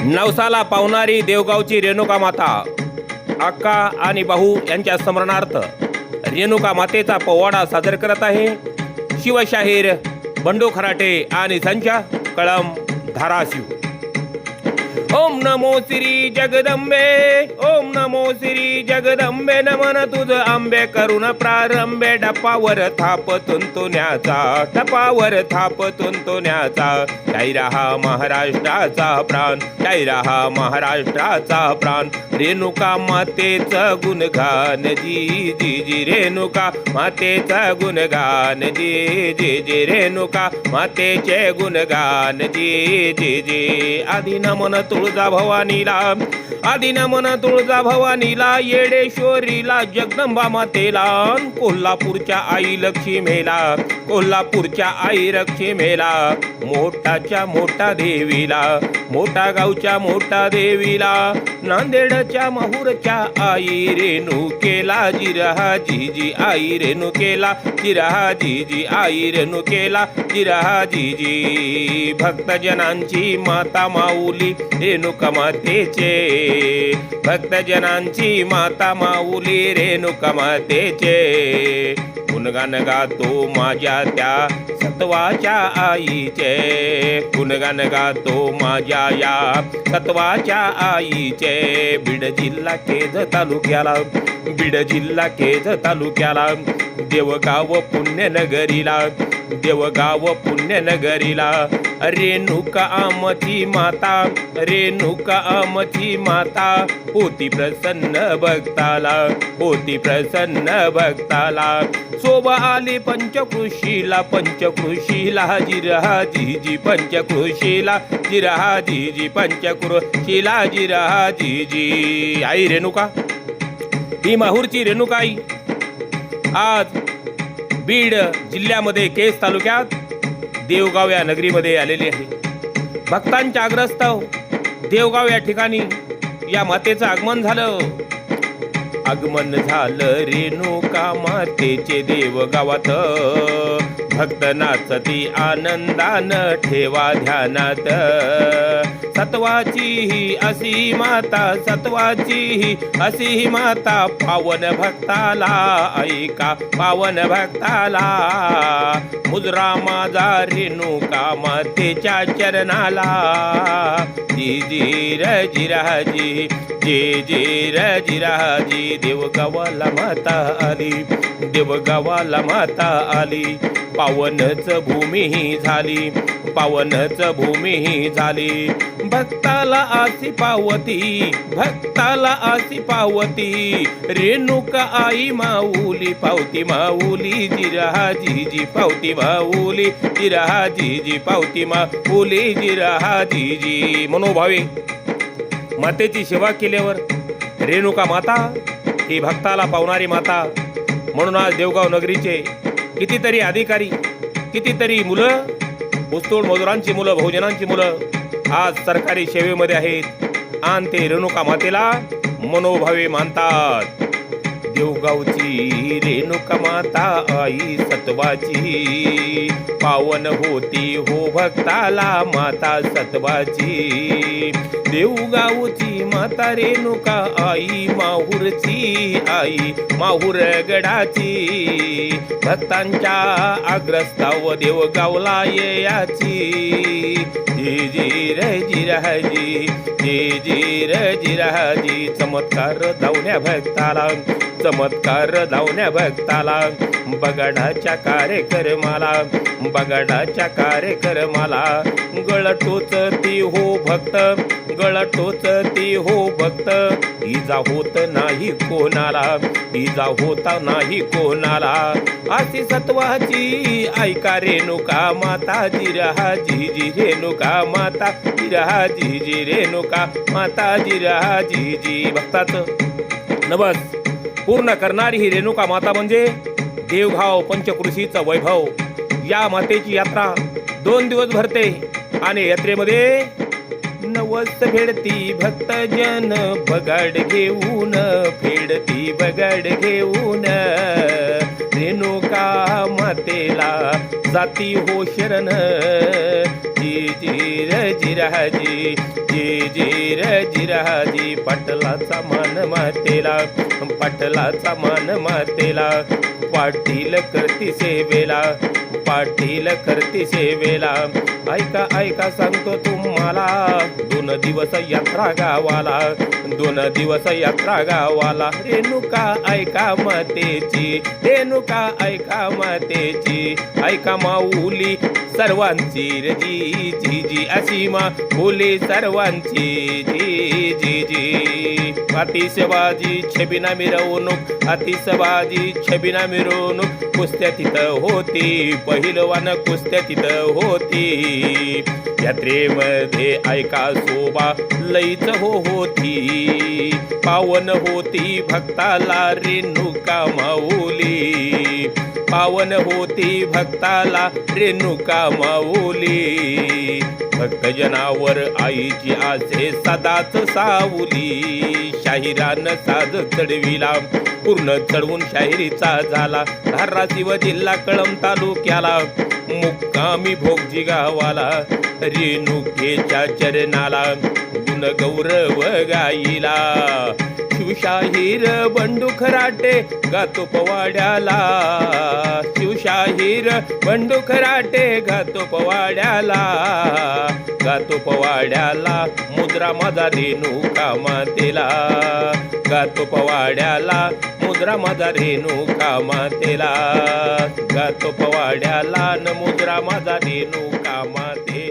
नवसाला पावणारी देवगावची रेणुका माता अक्का आणि भाऊ यांच्या स्मरणार्थ रेणुका मातेचा पोवाडा सादर करत आहे शिवशाहीर बंडू खराटे आणि संचा कळम धाराशिव। ओम नमो श्री जगदंबे, ओम नमो श्री जगदंबे, नमन तुझ आंबे करून प्रारंभे, डपावर थाप तुंतुण्याचा, टपावर थाप तुंतुण्याचा, जय रहा महाराष्ट्राचा प्राण, जय रहा महाराष्ट्राचा प्राण। रेणुका मातेचं गुणगान जी जी जी, रेणुका मातेचं गुणगान जी जी जी, रेणुका मातेचे गुणगान जी जी जी। आदि नमन तुळजा भवानीला, आदि नमन तुळजा भवानीला, येडेश्वरीला, जगदंबा मातेला, कोल्हापूरच्या आई लक्ष्मीला, कोल्हापूरच्या आई लक्ष्मीला, मोठाच्या मोठा देवीला, मोठा गावच्या मोठा देवीला, नांदेडच्या माहूरच्या आई रेणुकेला, जिरहा जीजी आई रेणुकेला, जिरहा जीजी आई रेणुकेला, जिरहा जीजी। भक्तजनांची माता माऊली रेणुका मातेचे, भक्तजनांची माता माऊली रेणुका मातेचे, गुणगान गातो माझ्या त्या सत्वाच्या आईचे, गुणगान गातो माझ्या या सत्वाच्या आईचे। बीड जिल्हा केज तालुक्याला, बीड जिल्हा केज तालुक्याला, देवगाव पुण्यनगरीला, देवगाव पुण्यनगरीला, रेणुका आमची माता, रेणुका आमची माता, होती प्रसन्न भक्ताला, होती प्रसन्न भक्ताला। शोभा आली पंचकृषीला, पंचकृषीला, जिरहा जीजी पंचकृषीला, जिरहा जीजी पंचकृषीला, जिरहा जीजी। आई रेणुका ही माहूरची रेणुका आई आज बीड जिल्ह्यामध्ये केज तालुक्यात देवगाव या नगरीमध्ये आलेली आहे। भक्तांच्या आग्रहास्तव देवगाव या ठिकाणी या मातेचं आगमन झालं, आगमन झालं रेणुका मातेचे देवगावात, भक्त नाचती आनंदानं ठेवा ध्यानात, सत्वाची ही अशी माता, सत्वाची ही अशी ही माता, पावन भक्ताला ऐका, पावन भक्ताला, मुजरा माझा रेणुका मातेच्या चरणाला, जी जी र जिराजी, जी जी र जिराजी। देवगावाला माता आली, देवगावाला माता आली, पावनच भूमी ही झाली, पावनच भूमी ही झाली, भक्ताला आसी पावती, भक्ताला आसी पावती, रेणुका आई माऊली पावती, माऊली जिरहा जीजी पावती, माऊली जिरहा जीजी पावती, माऊली जिरहा जीजी। मनोभावे मातेची सेवा केल्यावर रेणुका माता ही भक्ताला पावणारी माता म्हणून आज देवगाव नगरीचे कितीतरी अधिकारी, कितीतरी मुलं, ऊसतोड मजुरांची मुलं, बहुजनांची मुलं आज सरकारी सेवेमध्ये आहेत आणि ते रेणुका मातेला मनोभावे मानतात। देवगावची रेणुका माता आई सत्वाची, पावन होती हो भक्ताला माता सत्वाची, देवगावची माता रेणुका आई माहूरची आई, माहूर गडाची, भक्तांच्या आग्रस्ताव देवगावला येयाची, जी जी र जिराजी, जी जी र जिराजी। चमत्कार धावण्या भक्ताला, चमत्कार धावण्या भक्ताला, बगाडाच्या कार्यक्रमाला, बगाडाच्या कार्यक्रमाला, गळ टोचती हो भक्त, गळ टोचती हो भक्त, इजा होत नाही कोणाला, इजा होता नाही कोणाला, अशी सत्वाची ऐका रेणुका माता, जिरहा जीजी रेणुका माता, जिरहा जीजी रेणुका माता, जिरहा जीजी। भक्ताचं नवस पूर्ण करणारी ही रेणुका माता म्हणजे देवगाव पंचकृषीचं वैभव। या मातेची यात्रा 2 दिवस भरते आणि यात्रेमध्ये नवस फेडती भक्तजन, बगाड घेऊन फेडती बगाड घेऊन, रेणुका मातेला जाती हो शरण, जी जीर जिराजी जी जीर जिराजी पाटलाचा मान मातेला पाटलाचा मान मातेला पाटील करती सेवेला पाटील करती सेवेला ऐका ऐका सांगतो तुम्हाला 2 दिवस यात्रा गावाला 2 दिवस यात्रा गावाला रेणुका ऐका मातेची रेणुका ऐका मातेची ऐका माऊली सर्वांची रे जी जी जी अशी माऊली सर्वांची जी जी जी आतिषबाजी छबिना मिरवणूक आतिषबाजी छबिना मिरवणूक कुस्त्या तिथं होती पहिलवान कुस्त्या तिथं होती यात्रेमध्ये ऐका शोभा लईच होती पावन होती भक्ताला रेणुका माऊली पावन होती भक्ताला रेणुका माऊली भक्तजनावर आईची आसे सदाच सावली शाहिरानं साज चढविला पूर्ण चढवून शाहिरीचा झाला धाराशिव जिल्हा कळंब तालुक्याला मुक्कामी भोगजी गावाला रेणुकेच्या चरणाला गुण गौरव गाईला शिवशाहीर बंडू खराटे गातो पवाड्याला शिवशाहीर बंडू खराटे गातो पवाड्याला मुद्रा माझा रेणुका मातेला गातो पवाड्याला मुद्रा माझा रेणुका मातेला गातो पवाड्याला न मुद्रा माझा रेणुका माते